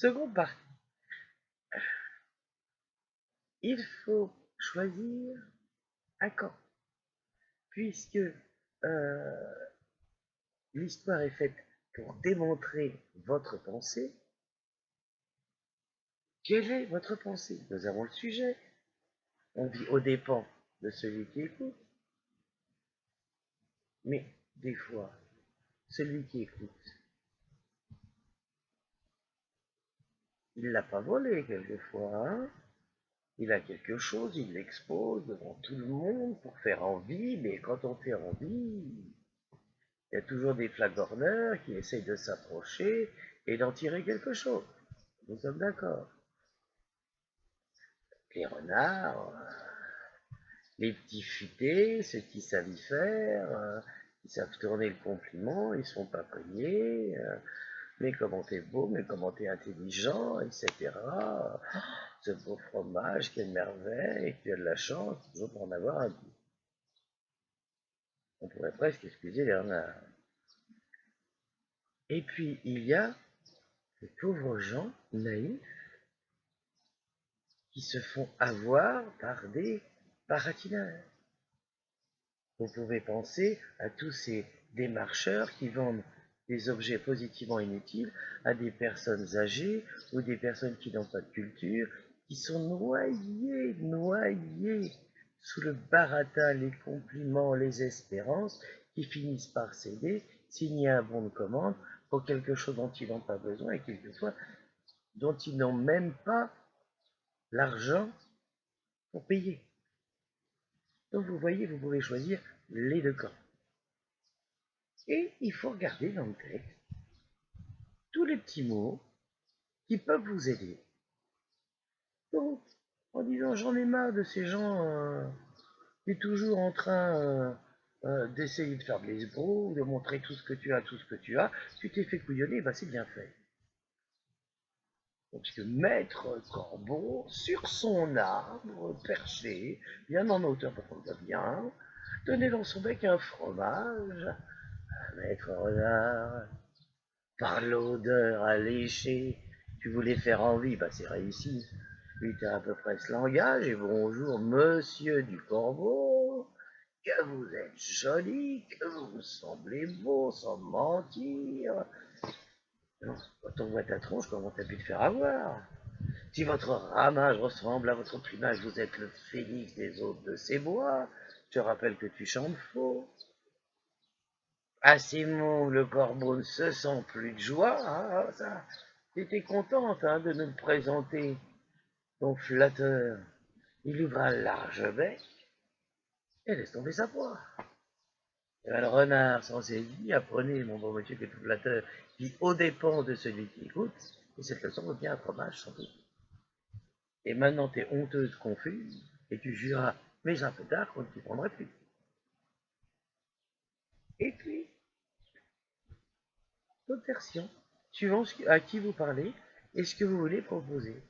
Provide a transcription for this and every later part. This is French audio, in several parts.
Seconde partie. Il faut choisir un camp, puisque l'histoire est faite pour démontrer votre pensée. Quelle est votre pensée? Nous avons le sujet. On vit aux dépens de celui qui écoute. Mais des fois, celui qui écoute, il ne l'a pas volé quelquefois, hein. Il a quelque chose, il l'expose devant tout le monde pour faire envie, mais quand on fait envie, il y a toujours des flagorneurs qui essayent de s'approcher et d'en tirer quelque chose. Nous sommes d'accord. Les renards, les petits futés, ceux qui savent y faire, qui savent tourner le compliment, ils ne sont pas priés. Mais comment t'es beau, mais comment t'es intelligent, etc. Ce beau fromage, quelle merveille, tu as de la chance, toujours pour en avoir un goût. On pourrait presque excuser les renards. Et puis, il y a les pauvres gens naïfs qui se font avoir par des paratineurs. Vous pouvez penser à tous ces démarcheurs qui vendent des objets positivement inutiles à des personnes âgées ou des personnes qui n'ont pas de culture, qui sont noyées sous le baratin, les compliments, les espérances, qui finissent par céder, signer un bon de commande pour quelque chose dont ils n'ont pas besoin et quelquefois dont ils n'ont même pas l'argent pour payer. Donc vous voyez, vous pouvez choisir les deux camps. Et il faut regarder dans le texte tous les petits mots qui peuvent vous aider. Donc, en disant j'en ai marre de ces gens qui sont toujours en train d'essayer de faire de l'esbrouf, de montrer tout ce que tu as, tu t'es fait couillonner, bah c'est bien fait. Parce que Maître Corbeau, sur son arbre perché, bien en hauteur pour qu'on le voit bien, tenait dans son bec un fromage. Maître Renard, par l'odeur alléchée, tu voulais faire envie, bah c'est réussi. Puis t'as à peu près ce langage, et bonjour, monsieur du Corbeau, que vous êtes joli, que vous me semblez beau, sans mentir. Quand on voit ta tronche, comment t'as pu te faire avoir? Si votre ramage ressemble à votre plumage, vous êtes le phénix des hôtes de ces bois. Je te rappelle que tu chantes faux. À ces mots, le corbeau ne se sent plus de joie. Ah, ça, t'étais contente de nous le présenter, ton flatteur. Il ouvre un large bec et laisse tomber sa proie. Et le renard s'en saisit, apprenez, mon bon monsieur, que tout flatteur vit aux dépens de celui qui écoute, et cette leçon vaut bien un fromage sans doute. Et maintenant t'es honteuse, confuse, et tu juras, mais un peu tard, qu'on ne t'y prendrait plus. Et puis, d'autres versions, suivant à qui vous parlez et ce que vous voulez proposer.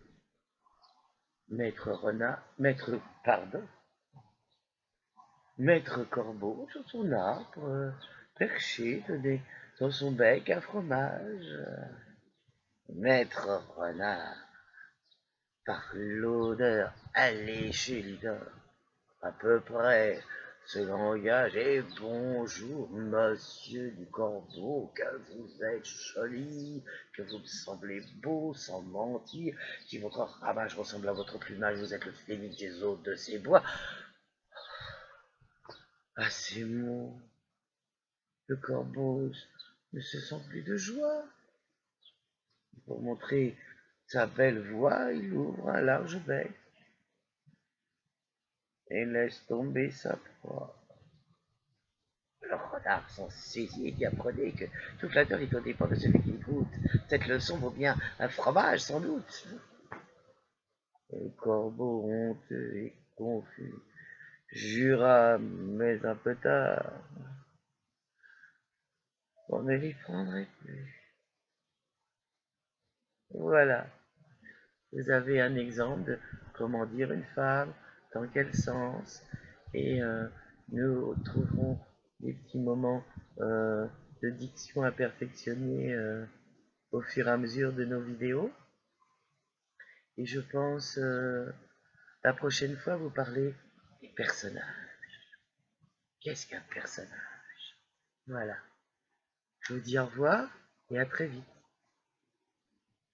Maître Corbeau sur son arbre, perché, dans son bec un fromage. Maître Renard, par l'odeur alléchée du dort, à peu près ce langage et bonjour, monsieur du Corbeau, que vous êtes joli, que vous me semblez beau, sans mentir. Si votre ramage ressemble à votre plumage, vous êtes le phénix des hôtes de ces bois. À ces mots, le corbeau ne se sent plus de joie. Pour montrer sa belle voix, il ouvre un large bec et laisse tomber sa proie. Le renard s'en saisit et dit apprenez que tout flatteur est au dépend de celui qui écoute. Cette leçon vaut bien un fromage, sans doute. Et le corbeau, honteux et confus, jura, mais un peu tard, qu'on ne l'y prendrait plus. Voilà, vous avez un exemple de comment dire une femme, dans quel sens, et nous trouverons des petits moments de diction à perfectionner au fur et à mesure de nos vidéos. Et je pense, la prochaine fois, vous parlez des personnages. Qu'est-ce qu'un personnage? Voilà. Je vous dis au revoir et à très vite.